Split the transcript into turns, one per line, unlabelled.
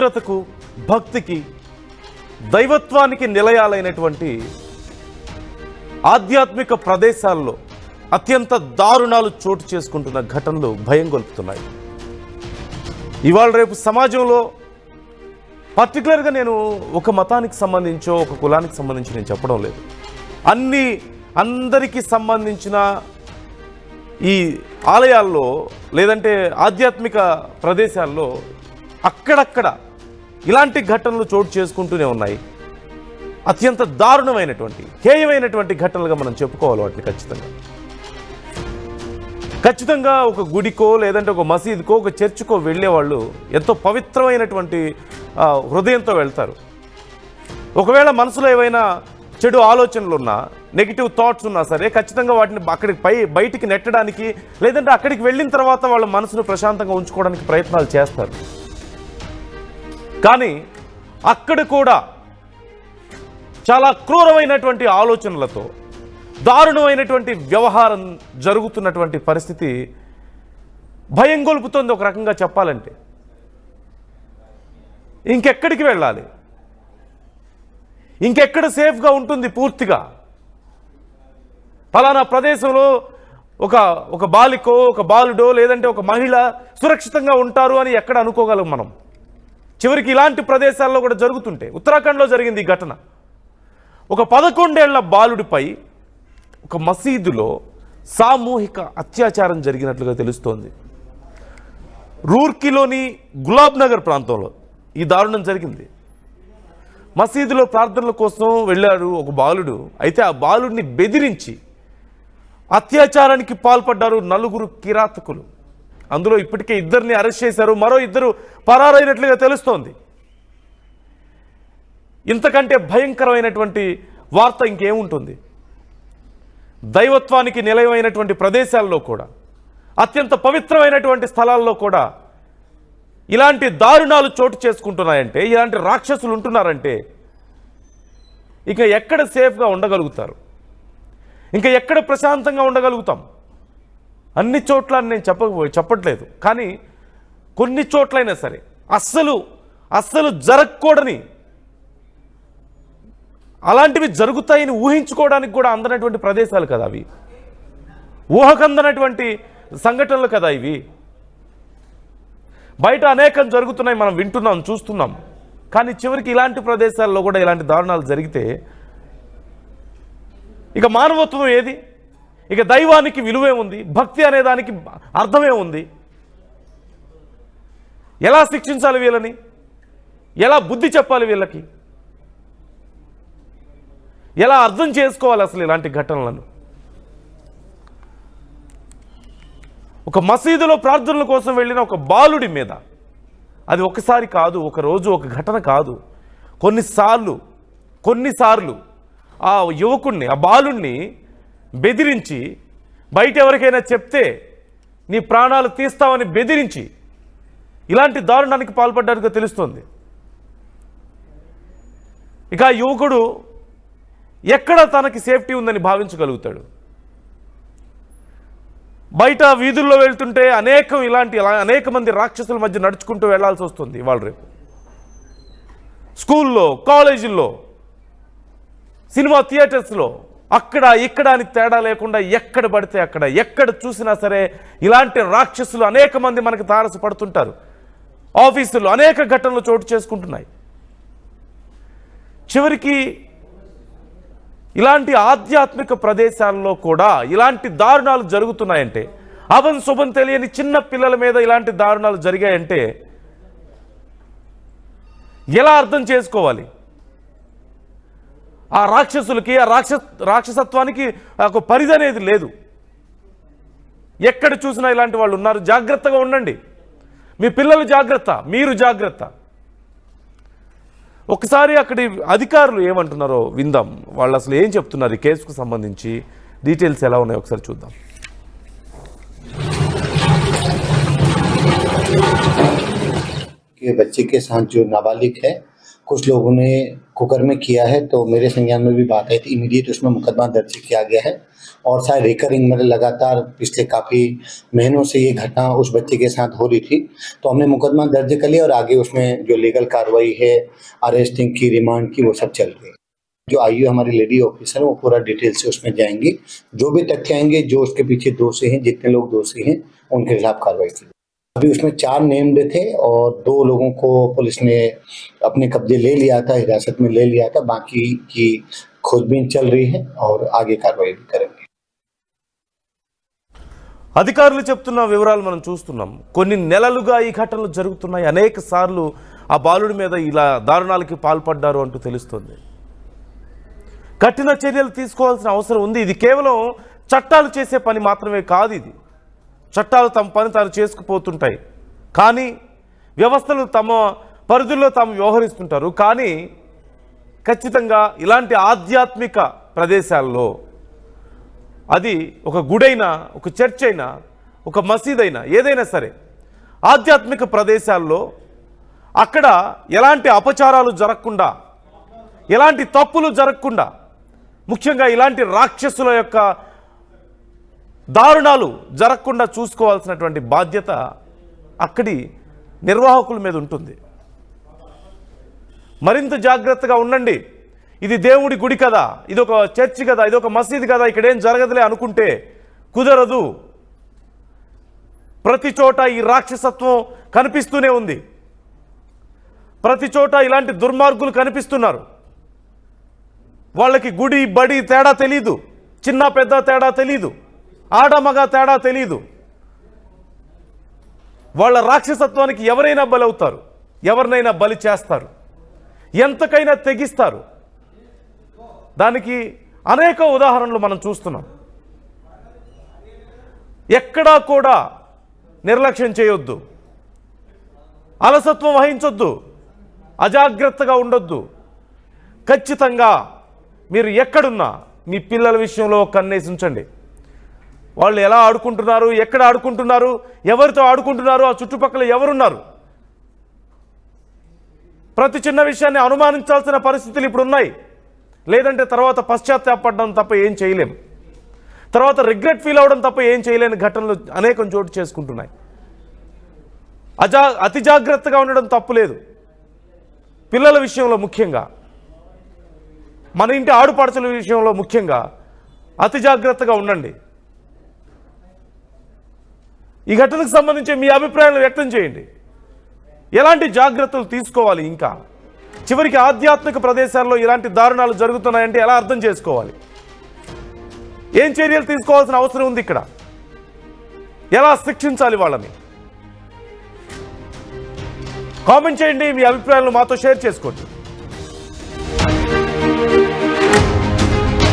పవిత్రతకు, భక్తికి, దైవత్వానికి నిలయాలైనటువంటి ఆధ్యాత్మిక ప్రదేశాల్లో అత్యంత దారుణాలు చోటు చేసుకుంటున్న ఘటనలు భయం గొల్పుతున్నాయి. ఇవాళ రేపు సమాజంలో పర్టికులర్గా నేను ఒక మతానికి సంబంధించో ఒక కులానికి సంబంధించి నేను చెప్పడం లేదు. అందరికీ సంబంధించిన ఈ ఆలయాల్లో లేదంటే ఆధ్యాత్మిక ప్రదేశాల్లో అక్కడక్కడ ఇలాంటి ఘటనలు చోటు చేసుకుంటూనే ఉన్నాయి. అత్యంత దారుణమైనటువంటి, హేయమైనటువంటి ఘటనలుగా మనం చెప్పుకోవాలి వాటిని. ఖచ్చితంగా ఒక గుడికో లేదంటే ఒక మసీదుకో ఒక చర్చికో వెళ్ళేవాళ్ళు ఎంతో పవిత్రమైనటువంటి హృదయంతో వెళ్తారు. ఒకవేళ మనసులో ఏవైనా చెడు ఆలోచనలు ఉన్నా, నెగిటివ్ థాట్స్ ఉన్నా సరే ఖచ్చితంగా వాటిని అక్కడికి బయటికి నెట్టడానికి లేదంటే అక్కడికి వెళ్ళిన తర్వాత వాళ్ళ మనసును ప్రశాంతంగా ఉంచుకోవడానికి ప్రయత్నాలు చేస్తారు. కానీ అక్కడ కూడా చాలా క్రూరమైనటువంటి ఆలోచనలతో దారుణమైనటువంటి వ్యవహారం జరుగుతున్నటువంటి పరిస్థితి భయం గొల్పుతోంది. ఒక రకంగా చెప్పాలంటే ఇంకెక్కడికి వెళ్ళాలి, ఇంకెక్కడ సేఫ్గా ఉంటుంది? పూర్తిగా ఫలానా ప్రదేశంలో ఒక బాలికో ఒక బాలుడో లేదంటే ఒక మహిళ సురక్షితంగా ఉంటారు అని ఎక్కడ అనుకోగలం మనం? చివరికి ఇలాంటి ప్రదేశాల్లో కూడా జరుగుతుంటే, ఉత్తరాఖండ్లో జరిగింది ఈ ఘటన. ఒక 11 ఏళ్ల బాలుడిపై ఒక మసీదులో సామూహిక అత్యాచారం జరిగినట్లుగా తెలుస్తోంది. రూర్కీలోని గులాబ్ నగర్ ప్రాంతంలో ఈ దారుణం జరిగింది. మసీదులో ప్రార్థనల కోసం వెళ్ళాడు ఒక బాలుడు. అయితే ఆ బాలుడిని బెదిరించి అత్యాచారానికి పాల్పడ్డారు 4 కిరాతకులు. అందులో ఇప్పటికే 2ని అరెస్ట్ చేశారు, మరో 2 పరారైనట్లుగా తెలుస్తోంది. ఇంతకంటే భయంకరమైనటువంటి వార్త ఇంకేముంటుంది? దైవత్వానికి నిలయమైనటువంటి ప్రదేశాల్లో కూడా, అత్యంత పవిత్రమైనటువంటి స్థలాల్లో కూడా ఇలాంటి దారుణాలు చోటు చేసుకుంటున్నాయంటే, ఇలాంటి రాక్షసులు ఉంటున్నారంటే ఇక ఎక్కడ సేఫ్గా ఉండగలుగుతారు? ఇంకా ఎక్కడ ప్రశాంతంగా ఉండగలుగుతాం? అన్ని చోట్ల నేను చెప్పట్లేదు, కానీ కొన్ని చోట్లైనా సరే అస్సలు జరగకూడని, అలాంటివి జరుగుతాయని ఊహించుకోవడానికి కూడా అందనటువంటి ప్రదేశాలు కదా అవి. ఊహకందనటువంటి సంఘటనలు కదా ఇవి. బయట అనేకం జరుగుతున్నాయి, మనం వింటున్నాం, చూస్తున్నాం. కానీ చివరికి ఇలాంటి ప్రదేశాల్లో కూడా ఇలాంటి దారుణాలు జరిగితే ఇక మానవత్వం ఏది? ఇక దైవానికి విలువే ఉంది? భక్తి అనే దానికి అర్థమే ఉంది? ఎలా శిక్షించాలి వీళ్ళని? ఎలా బుద్ధి చెప్పాలి వీళ్ళకి? ఎలా అర్థం చేసుకోవాలి అసలు ఇలాంటి ఘటనలను? ఒక మసీదులో ప్రార్థనల కోసం వెళ్ళిన ఒక బాలుడి మీద, అది ఒకసారి కాదు, ఒక రోజు, ఒక ఘటన కాదు, కొన్నిసార్లు ఆ యువకుణ్ణి, ఆ బాలుణ్ణి బెదిరించి, బయట ఎవరికైనా చెప్తే నీ ప్రాణాలు తీస్తామని బెదిరించి ఇలాంటి దారుణానికి పాల్పడ్డారుగా తెలుస్తోంది. ఇక ఆ యువకుడు ఎక్కడ తనకి సేఫ్టీ ఉందని భావించగలుగుతాడు? బయట వీధుల్లో వెళ్తుంటే అనేక మంది రాక్షసుల మధ్య నడుచుకుంటూ వెళ్లాల్సి వస్తుంది ఇవాళ రేపు. స్కూల్లో, కాలేజీల్లో, సినిమా థియేటర్స్లో, అక్కడ ఇక్కడ అని తేడా లేకుండా ఎక్కడ పడితే అక్కడ, ఎక్కడ చూసినా సరే ఇలాంటి రాక్షసులు అనేక మంది మనకు తారసపడుతుంటారు. ఆఫీసుల్లో అనేక ఘటనలు చోటు చేసుకుంటున్నాయి. చివరికి ఇలాంటి ఆధ్యాత్మిక ప్రదేశాల్లో కూడా ఇలాంటి దారుణాలు జరుగుతున్నాయంటే, అభం శుభం తెలియని చిన్న పిల్లల మీద ఇలాంటి దారుణాలు జరిగాయంటే ఎలా అర్థం చేసుకోవాలి? ఆ రాక్షసులకి, ఆ రాక్షసత్వానికి ఒక పరిధి అనేది లేదు. ఎక్కడ చూసినా ఇలాంటి వాళ్ళు ఉన్నారు. జాగ్రత్తగా ఉండండి. మీ పిల్లలు జాగ్రత్త, మీరు జాగ్రత్త. ఒకసారి అక్కడి అధికారులు ఏమంటున్నారో విందాం. వాళ్ళు అసలు ఏం చెప్తున్నారు ఈ కేసుకు సంబంధించి, డీటెయిల్స్ ఎలా ఉన్నాయో ఒకసారి చూద్దాం.
कि बच्चे के साथ जो नाबालिग है कुछ लोगों ने कुकर्म किया है, तो मेरे संज्ञान में भी बात आई थी। इमीडिएट उसमें मुकदमा दर्ज किया गया है और शायद रिकरिंग मतलब लगातार पिछले काफ़ी महीनों से ये घटना उस बच्चे के साथ हो रही थी, तो हमने मुकदमा दर्ज कर लिया और आगे उसमें जो लीगल कार्रवाई है, अरेस्टिंग की, रिमांड की, वो सब चल रही है। जो आईओ हमारी लेडी ऑफिसर है वो पूरा डिटेल से उसमें जाएंगी, जो भी तथ्य आएंगे, जो उसके पीछे दोषी हैं, जितने लोग दोषी हैं उनके खिलाफ कार्रवाई की। अभी उसमें 4 नेम्ड थे और 2 लोगों को पुलिस ने अपने कब्जे ले लिया था, हिरासत में ले लिया था। बाकी की खोजबीन चल रही है और आगे कार्रवाई भी करेंगे।
అధికారులు చెప్తున్న వివరాలు మనం చూస్తున్నాం. కొన్ని నెలలుగా ఈ ఘటనలు జరుగుతున్నాయి. అనేక సార్లు ఆ బాలుడి మీద ఇలా దారుణాలకి పాల్పడ్డారు అంటూ తెలుస్తుంది. కఠిన చర్యలు తీసుకోవాల్సిన అవసరం ఉంది. ఇది కేవలం చట్టాలు చేసే పని మాత్రమే కాదు. ఇది చట్టాలు తమ పని తాను చేసుకుపోతుంటాయి, కానీ వ్యవస్థలు తమ పరిధుల్లో తాము వ్యవహరిస్తుంటారు. కానీ ఖచ్చితంగా ఇలాంటి ఆధ్యాత్మిక ప్రదేశాల్లో, అది ఒక గుడైనా, ఒక చర్చ్ అయినా, ఒక మసీద్ అయినా, ఏదైనా సరే ఆధ్యాత్మిక ప్రదేశాల్లో అక్కడ ఎలాంటి అపచారాలు జరగకుండా, ఎలాంటి తప్పులు జరగకుండా, ముఖ్యంగా ఇలాంటి రాక్షసుల యొక్క దారుణాలు జరగకుండా చూసుకోవాల్సినటువంటి బాధ్యత అక్కడి నిర్వాహకుల మీద ఉంటుంది. మరింత జాగ్రత్తగా ఉండండి. ఇది దేవుడి గుడి కదా, ఇది ఒక చర్చి కదా, ఇది ఒక మసీదు కదా, ఇక్కడేం జరగదులే అనుకుంటే కుదరదు. ప్రతి చోట ఈ రాక్షసత్వం కనిపిస్తూనే ఉంది. ప్రతి చోట ఇలాంటి దుర్మార్గులు కనిపిస్తున్నారు. వాళ్ళకి గుడి బడి తేడా తెలీదు, చిన్న పెద్ద తేడా తెలీదు, ఆడ మగ తేడా తెలీదు. వాళ్ళ రాక్షసత్వానికి ఎవరైనా బలవుతారు, ఎవరినైనా బలి చేస్తారు, ఎంతకైనా తెగిస్తారు. దానికి అనేక ఉదాహరణలు మనం చూస్తున్నాం. ఎక్కడా కూడా నిర్లక్ష్యం చేయొద్దు, అలసత్వం వహించొద్దు, అజాగ్రత్తగా ఉండొద్దు. ఖచ్చితంగా మీరు ఎక్కడున్నా మీ పిల్లల విషయంలో కన్నేసి ఉంచండి. వాళ్ళు ఎలా ఆడుకుంటున్నారు, ఎక్కడ ఆడుకుంటున్నారు, ఎవరితో ఆడుకుంటున్నారు, ఆ చుట్టుపక్కల ఎవరున్నారు, ప్రతి చిన్న విషయాన్ని అనుమానించాల్సిన పరిస్థితులు ఇప్పుడు ఉన్నాయి. లేదంటే తర్వాత పశ్చాత్తాపడడం తప్ప ఏం చేయలేం, తర్వాత రిగ్రెట్ ఫీల్ అవడం తప్ప ఏం చేయలేని ఘటనలు అనేకం చోటు చేసుకుంటున్నాయి. అతి జాగ్రత్తగా ఉండడం తప్పులేదు. పిల్లల విషయంలో ముఖ్యంగా, మన ఇంటి ఆడుపడచల విషయంలో ముఖ్యంగా అతి జాగ్రత్తగా ఉండండి. ఈ ఘటనకు సంబంధించి మీ అభిప్రాయాలను వ్యక్తం చేయండి. ఎలాంటి జాగ్రత్తలు తీసుకోవాలి? ఇంకా చివరికి ఆధ్యాత్మిక ప్రదేశాల్లో ఇలాంటి దారుణాలు జరుగుతున్నాయంటే ఎలా అర్థం చేసుకోవాలి? ఏం చర్యలు తీసుకోవాల్సిన అవసరం ఉంది? ఇక్కడ ఎలా శిక్షించాలి వాళ్ళని? కామెంట్ చేయండి, మీ అభిప్రాయాలను మాతో షేర్ చేసుకోండి.